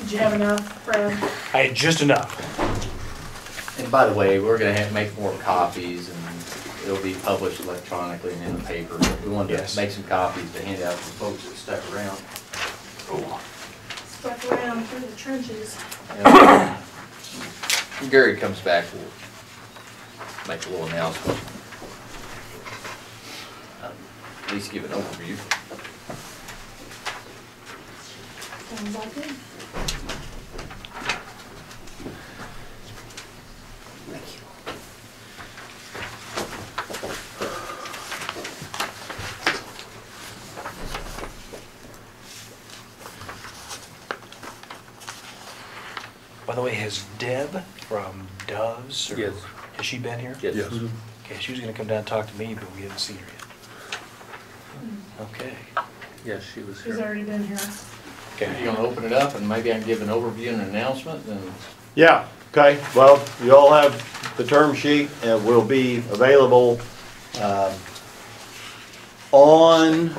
Did you have enough, Brad? I had just enough. And by the way, we're gonna have to make more copies, and it'll be published electronically and in the paper. But we wanted Yes. to make some copies to hand out to folks that stuck around. Stuck around through the trenches. When Gary comes back, we'll make a little announcement. At least give an overview. Sounds like it. By the way, has Deb from Doves, or Yes. has she been here? Yes. Okay, she was gonna come down and talk to me, but we haven't seen her yet. Okay. Yes, she was She's here. already been here. Okay, you gonna open it up, and maybe I can give an overview and an announcement, and Yeah, okay, well, you all have the term sheet, it will be available, on,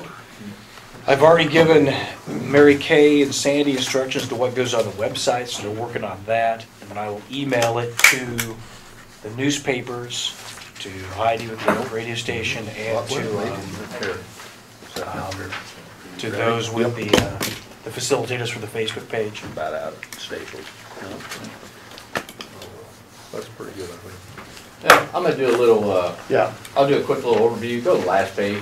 I've already given Mary Kay and Sandy instructions to what goes on the website, so they're working on that. And then I will email it to the newspapers, to Heidi with the old radio station, and to those with the facilitators for the Facebook page. About out of Staples. That's pretty good, I think. yeah, I'm gonna do a little, yeah, I'll do a quick little overview. Go to the last page.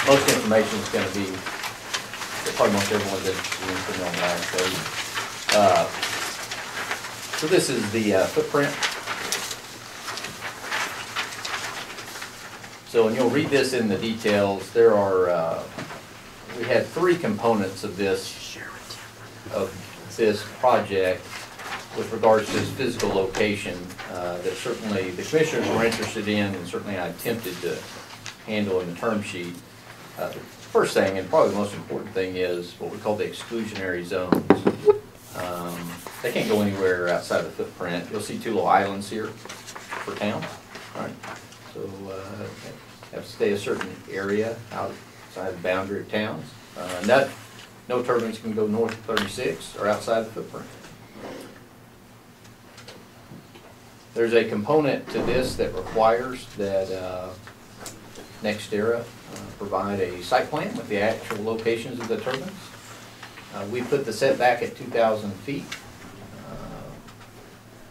Most information is gonna be, probably most everyone's interested in putting on the last page. So this is the footprint. So, and you'll read this in the details, there are, we had three components of this project with regards to its physical location that certainly the commissioners were interested in, and certainly I attempted to handle in the term sheet. The first thing, and probably the most important thing, is what we call the exclusionary zones. They can't go anywhere outside of the footprint. You'll see two little islands here for town, right? So have to stay a certain area outside the boundary of towns. No turbines can go north of 36 or outside the footprint. There's a component to this that requires that NextEra provide a site plan with the actual locations of the turbines. We put the setback at 2,000 feet.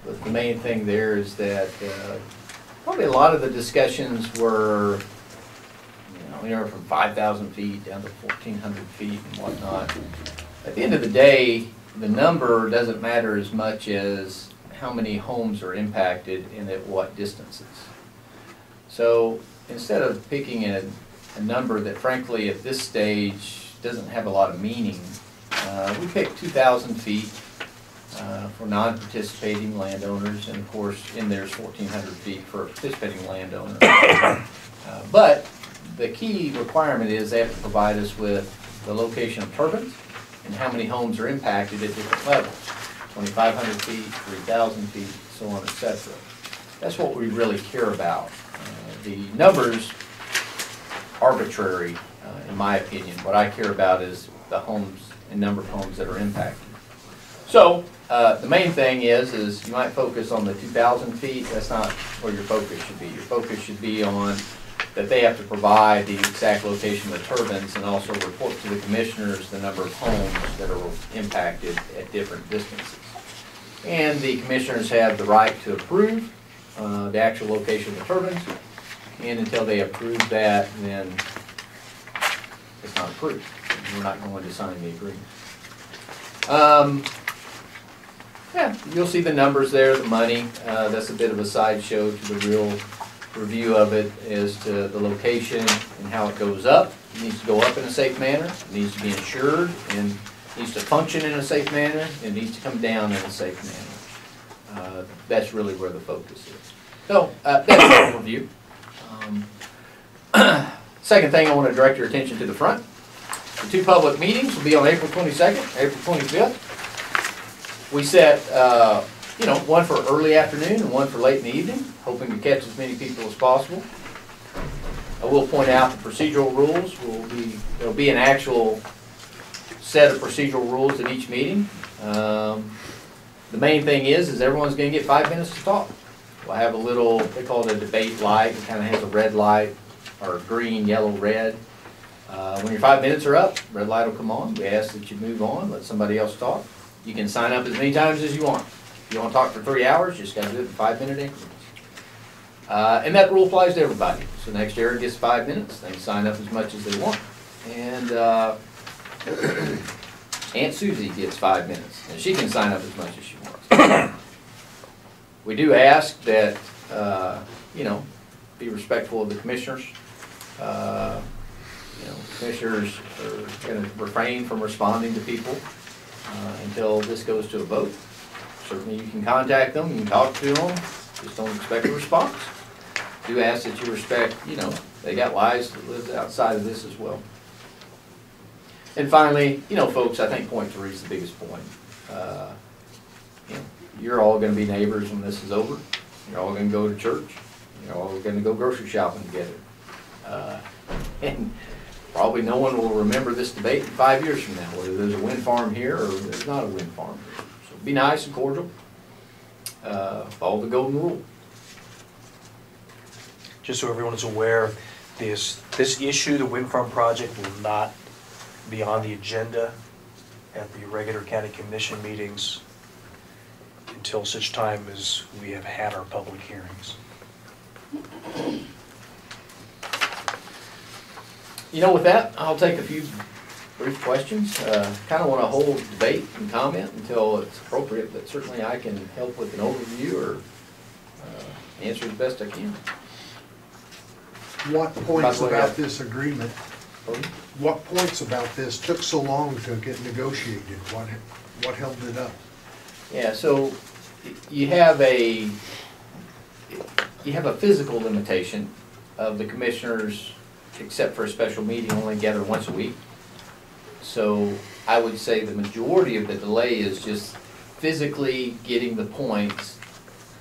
But the main thing there is that probably a lot of the discussions were, anywhere from 5,000 feet down to 1,400 feet and whatnot. At the end of the day, the number doesn't matter as much as how many homes are impacted and at what distances. So instead of picking a number that frankly at this stage doesn't have a lot of meaning, we picked 2,000 feet for non-participating landowners, and of course in there's 1,400 feet for a participating landowner. But the key requirement is they have to provide us with the location of turbines and how many homes are impacted at different levels. 2,500 feet, 3,000 feet, so on, etc. That's what we really care about. The numbers, arbitrary, in my opinion. What I care about is the homes and number of homes that are impacted. So the main thing is you might focus on the 2,000 feet. That's not where your focus should be. Your focus should be on that they have to provide the exact location of the turbines and also report to the commissioners the number of homes that are impacted at different distances. And the commissioners have the right to approve the actual location of the turbines, and until they approve that, then it's not approved. We're not going to sign the agreement. Yeah, you'll see the numbers there, the money. That's a bit of a sideshow to the real review of it as to the location and how it goes up. It needs to go up in a safe manner. It needs to be insured and needs to function in a safe manner. It needs to come down in a safe manner. That's really where the focus is. So that's the overview. Second thing, I want to direct your attention to the front. The two public meetings will be on April 22nd, April 25th. We set one for early afternoon and one for late in the evening, hoping to catch as many people as possible. I will point out the procedural rules will be, there'll be an actual set of procedural rules at each meeting. The main thing is everyone's gonna get 5 minutes to talk. We'll have a little, they call it a debate light. It kind of has a red light, or green, yellow, red. When your 5 minutes are up, red light will come on. We ask that you move on, let somebody else talk. You can sign up as many times as you want. If you want to talk for 3 hours, you just gotta do it in 5-minute increments. And that rule applies to everybody. So next year it gets 5 minutes. They can sign up as much as they want. And Aunt Susie gets 5 minutes, and she can sign up as much as she wants. We do ask that, be respectful of the commissioners. Commissioners are going to refrain from responding to people until this goes to a vote. Certainly you can contact them, you can talk to them, just don't expect a response. Do ask that you respect, they got lives that live outside of this as well. And finally, folks, I think point 3 is the biggest point. You're all going to be neighbors when this is over. You're all going to go to church. You're all going to go grocery shopping together. And probably no one will remember this debate in 5 years from now, whether there's a wind farm here or there's not a wind farm here. So be nice and cordial. Follow the golden rule. Just so everyone is aware, this issue, the wind farm project, will not be on the agenda at the regular county commission meetings until such time as we have had our public hearings. With that, I'll take a few brief questions. Kind of want to hold debate and comment until it's appropriate, but certainly I can help with an overview or answer as best I can. What points about this agreement, what points about this took so long to get negotiated? What held it up? Yeah, so you have a physical limitation of the commissioners, except for a special meeting, only gather once a week. So I would say the majority of the delay is just physically getting the points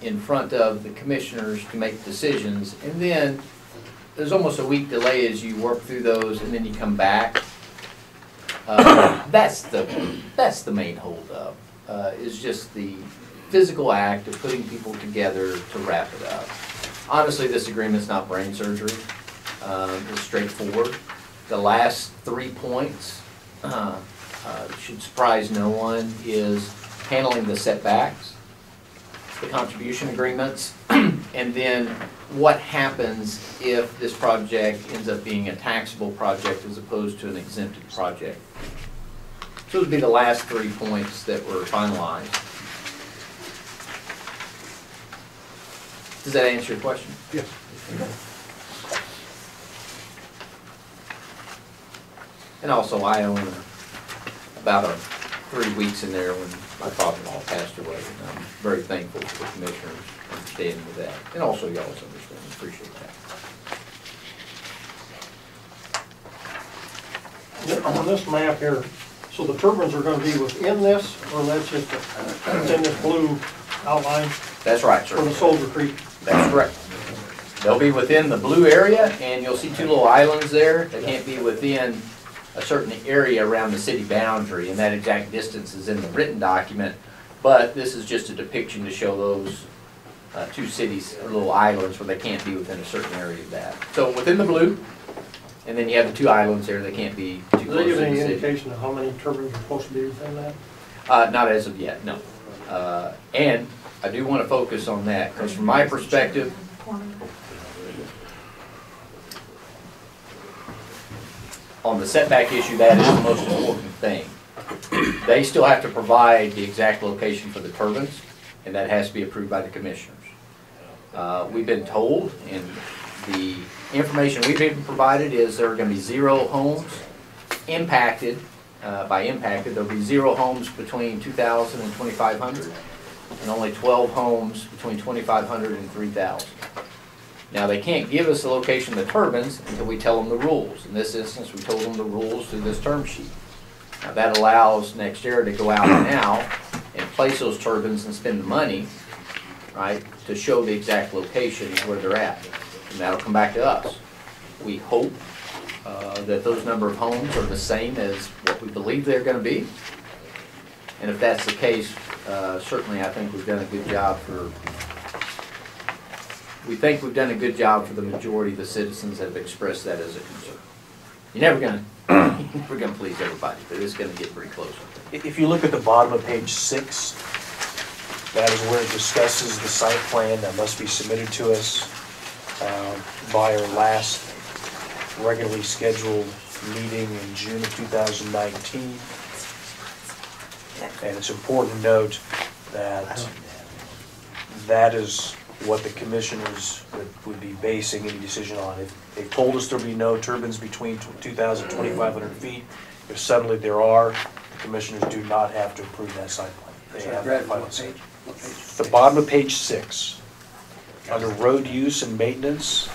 in front of the commissioners to make decisions. And then there's almost a week delay as you work through those and then you come back. That's the main holdup, is just the physical act of putting people together to wrap it up. Honestly, this agreement's not brain surgery. It's straightforward. The last 3 points, should surprise no one, is handling the setbacks, the contribution agreements, and then what happens if this project ends up being a taxable project as opposed to an exempted project. So those would be the last 3 points that were finalized. Does that answer your question? Yes. And also, I own about 3 weeks in there when my father-in-law passed away. And I'm very thankful for the commissioners understanding with that. And also y'all's understanding. Appreciate that. On this map here, so the turbines are gonna be within this, or that's just within this blue outline That's right, sir. for the Soldier Creek? That's correct. They'll be within the blue area, and you'll see 2 little islands there. They can't be within a certain area around the city boundary, and that exact distance is in the written document, but this is just a depiction to show those 2 cities, or little islands, where they can't be within a certain area of that. So within the blue, and then you have the 2 islands there, they can't be too Does close it to give the any city. indication of how many turbines are supposed to be within that? Not as of yet, no. And I do want to focus on that, because from my perspective, on the setback issue, that is the most important thing. They still have to provide the exact location for the turbines, and that has to be approved by the commissioners. We've been told, and the information we've been provided is there are going to be 0 homes impacted. By impacted, there'll be 0 homes between 2,000 and 2,500, and only 12 homes between 2,500 and 3,000. Now, they can't give us the location of the turbines until we tell them the rules. In this instance, we told them the rules through this term sheet. Now, that allows NextEra to go out now and place those turbines and spend the money, right, to show the exact location where they're at. And that'll come back to us. We hope that those number of homes are the same as what we believe they're gonna be. And if that's the case, certainly I think we've done a good job we think we've done a good job for the majority of the citizens that have expressed that as a concern. You're never gonna please everybody, but it's gonna get pretty close. If you look at the bottom of page 6, that is where it discusses the site plan that must be submitted to us by our last regularly scheduled meeting in June of 2019. And it's important to note that that is what the commissioners would be basing any decision on. If they told us there'll be no turbines between 2,000 and 2,500 feet, if suddenly there are, the commissioners do not have to approve that site plan. They have that final say. The bottom of page 6, under road use and maintenance.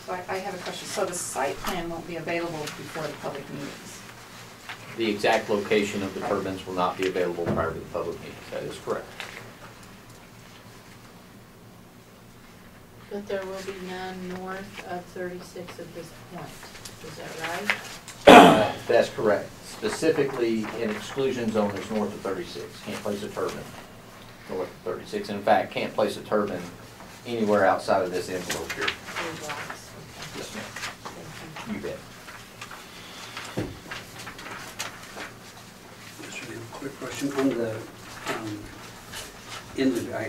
So I have a question. So the site plan won't be available before the public meetings? The exact location of the turbines will not be available prior to the public meetings. That is correct. But there will be none north of 36 at this point. Is that right? That's correct. Specifically, in exclusion zone, there's north of 36. Can't place a turbine north of 36. And in fact, can't place a turbine anywhere outside of this envelope here. 3 blocks. Yes, ma'am. Thank you. You bet. Quick question on the,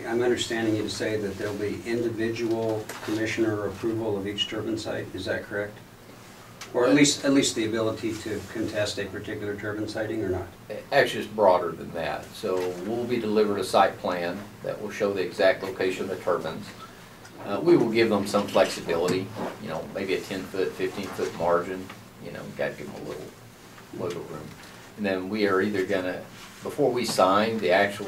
I'm understanding you to say that there'll be individual commissioner approval of each turbine site, is that correct? Or at least the ability to contest a particular turbine siting or not? Actually, it's broader than that. So we'll be delivered a site plan that will show the exact location of the turbines. We will give them some flexibility, you know, maybe a 10-foot, 15-foot margin, you know, got to give them a little wiggle room. And then we are either gonna, before we sign the actual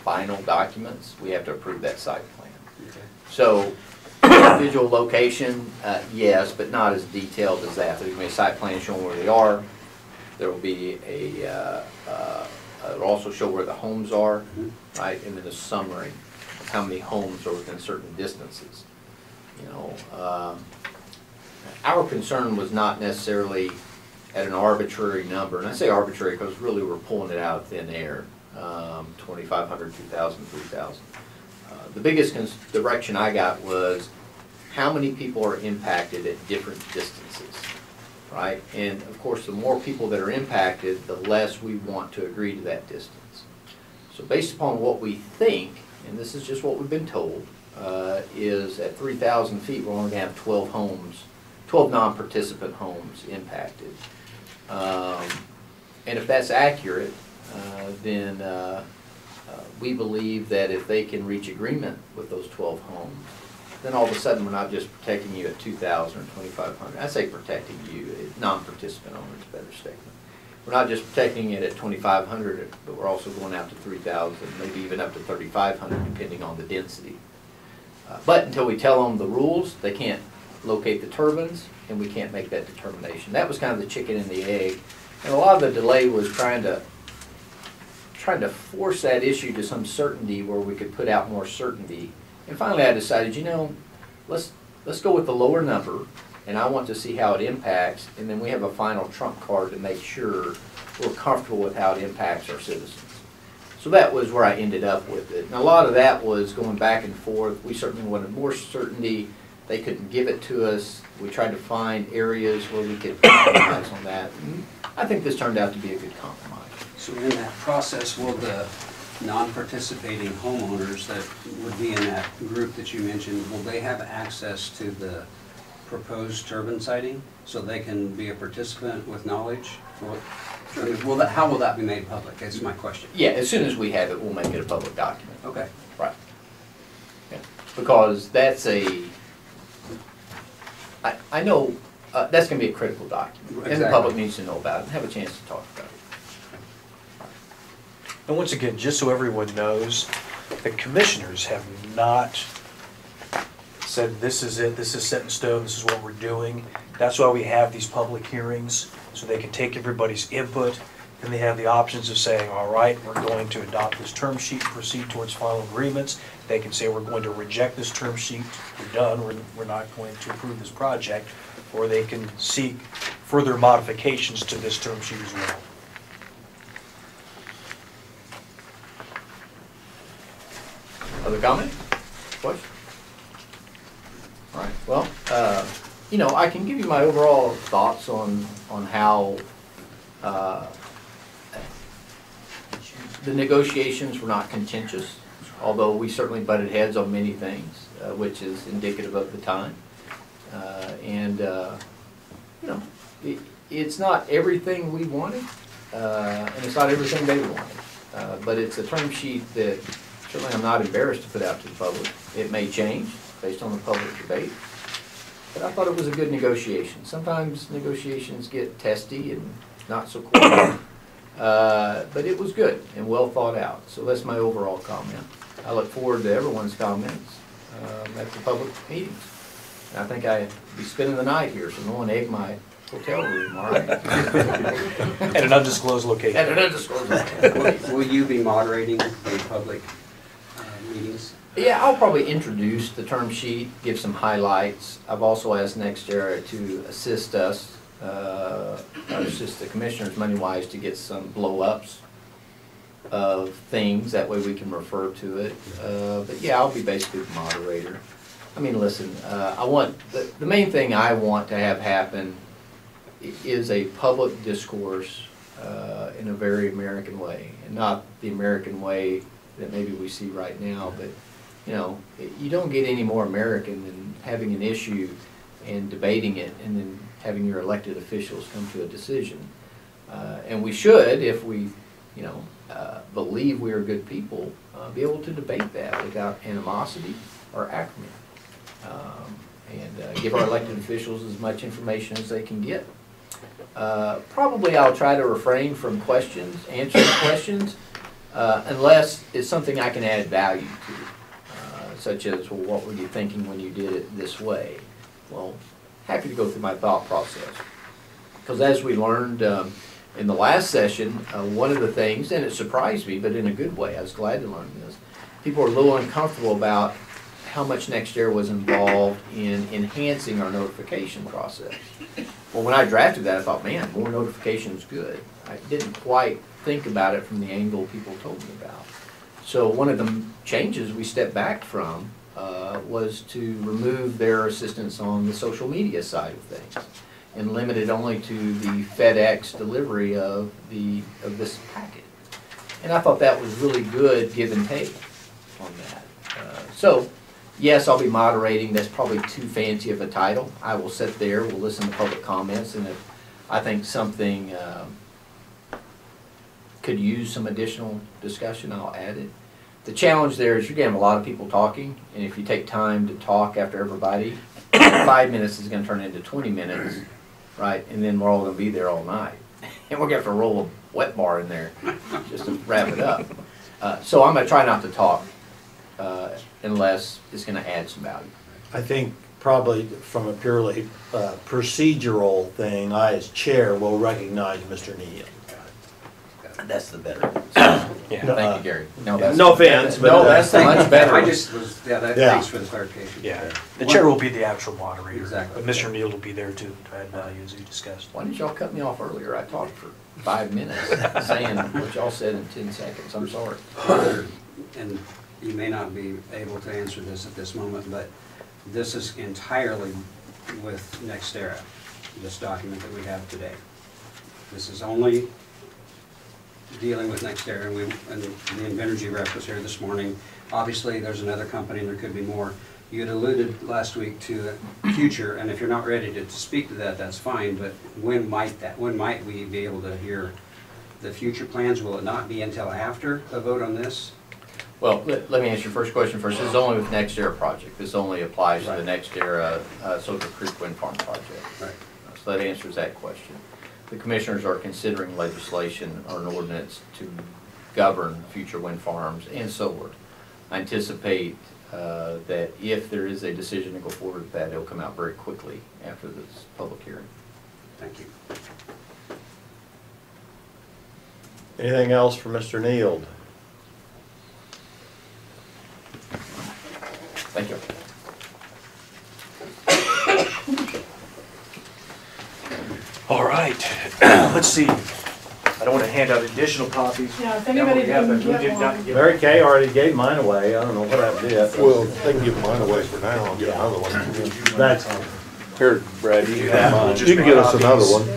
final documents, we have to approve that site plan. Okay. So, individual location, yes, but not as detailed as that. There's gonna be a site plan showing where they are. There will be it'll also show where the homes are, right? And then a summary of how many homes are within certain distances. You know, our concern was not necessarily at an arbitrary number, and I say arbitrary because really we're pulling it out of thin air, 2,500, 2,000, 3,000. The biggest direction I got was how many people are impacted at different distances, right? And of course, the more people that are impacted, the less we want to agree to that distance. So based upon what we think, and this is just what we've been told, is at 3,000 feet, we're only going to have 12 homes, 12 non-participant homes impacted. And if that's accurate, then we believe that if they can reach agreement with those 12 homes, then all of a sudden we're not just protecting you at 2,000 or 2,500. I say protecting you, non-participant owners, better statement. We're not just protecting it at 2,500, but we're also going out to 3,000, maybe even up to 3,500, depending on the density. But until we tell them the rules, they can't locate the turbines, and we can't make that determination. That was kind of the chicken and the egg. And a lot of the delay was trying to force that issue to some certainty where we could put out more certainty. And finally I decided, you know, let's go with the lower number, and I want to see how it impacts, and then we have a final trump card to make sure we're comfortable with how it impacts our citizens. So that was where I ended up with it. And a lot of that was going back and forth. We certainly wanted more certainty. They couldn't give it to us. We tried to find areas where we could compromise on that. And I think this turned out to be a good compromise. So in that process, will the non-participating homeowners that would be in that group that you mentioned, will they have access to the proposed turbine siting so they can be a participant with knowledge? How will that be made public? That's my question. Yeah, as soon as we have it, we'll make it a public document. Okay. Right. Yeah. Because that's I know that's going to be a critical document. Exactly. And the public needs to know about it and have a chance to talk about it. And once again, just so everyone knows, the commissioners have not said this is it, this is set in stone, this is what we're doing. That's why we have these public hearings, so they can take everybody's input then they have the options of saying, all right, we're going to adopt this term sheet, proceed towards final agreements. They can say, we're going to reject this term sheet, we're done, we're not going to approve this project. Or they can seek further modifications to this term sheet as well. Other comment? Question? All right, well, you know, I can give you my overall thoughts on how the negotiations were not contentious, although we certainly butted heads on many things, which is indicative of the time. You know, it's not everything we wanted, and it's not everything they wanted, but it's a term sheet that certainly I'm not embarrassed to put out to the public. It may change based on the public debate, but I thought it was a good negotiation. Sometimes negotiations get testy and not so cool, but it was good and well thought out. So that's my overall comment. I look forward to everyone's comments at the public meetings. And I think I'll be spending the night here, so no one egg my hotel room, all right? At an undisclosed location. At an undisclosed location. Will you be moderating the public meetings? Yeah, I'll probably introduce the term sheet, give some highlights. I've also asked NextEra to assist us, assist the commissioners money-wise to get some blow-ups of things. That way we can refer to it. But yeah, I'll be basically the moderator. I mean, listen, I want, the main thing I want to have happen is a public discourse in a very American way, and not the American way that maybe we see right now, but you know, you don't get any more American than having an issue and debating it and then having your elected officials come to a decision. And we should, if we, you know, believe we are good people, be able to debate that without animosity or acrimony. And give our elected officials as much information as they can get. Probably I'll try to refrain from answering questions, unless it's something I can add value to, such as, well, what were you thinking when you did it this way? Well, happy to go through my thought process. Because as we learned in the last session, one of the things, and it surprised me, but in a good way, I was glad to learn this, people are a little uncomfortable about how much NextEra was involved in enhancing our notification process. Well, when I drafted that, I thought, man, more notification is good. I didn't quite think about it from the angle people told me about. So one of the changes we stepped back from was to remove their assistance on the social media side of things and limit it only to the FedEx delivery of this packet. And I thought that was really good give and take on that. So yes, I'll be moderating. That's probably too fancy of a title. I will sit there, we'll listen to public comments, and if I think something could use some additional discussion, I'll add it. The challenge there is you're going to have a lot of people talking, and if you take time to talk after everybody, 5 minutes is going to turn into 20 minutes, right? And then we're all going to be there all night. And we're going to have to roll a wet bar in there just to wrap it up. So I'm going to try not to talk unless it's going to add some value. I think probably from a purely procedural thing, I as chair will recognize Mr. Neal. That's the better. Yeah. Thank you, Gary. No offense, but no, that's much better. I just was, thanks for the clarification. Yeah, the chair will be the actual moderator. Exactly. But Mr. Neal will be there to add value as you discussed. Why didn't y'all cut me off earlier? I talked for 5 minutes saying what y'all said in 10 seconds. I'm sorry. And you may not be able to answer this at this moment, but this is entirely with NextEra, this document that we have today. This is only dealing with NextEra, and the Invenergy rep was here this morning. Obviously, there's another company, and there could be more. You had alluded last week to the future, and if you're not ready to speak to that, that's fine, but when might we be able to hear the future plans? Will it not be until after a vote on this? Well, let me answer your first question first. This is only with NextEra project. This only applies to the NextEra Soldier Creek Wind Farm project. Right. So that answers that question. The commissioners are considering legislation or an ordinance to govern future wind farms and solar. I anticipate that if there is a decision to go forward with that, it'll come out very quickly after this public hearing. Thank you. Anything else for Mr. Neild? Thank you. All right, let's see. I don't want to hand out additional copies. Yeah, if anybody Yeah, but didn't we get did not one. get- Mary Kay already gave mine away. I don't know what happened to it. Well, they can give mine away for now and get another one. That's, Here, Brad, you Yeah, have we'll mine. just You can make get us another copies. one.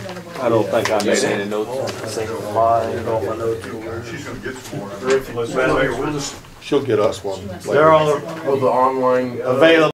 I don't think I made any notes, single line, all my notes were. We'll just She'll get us one later. they're all Oh, the online. available.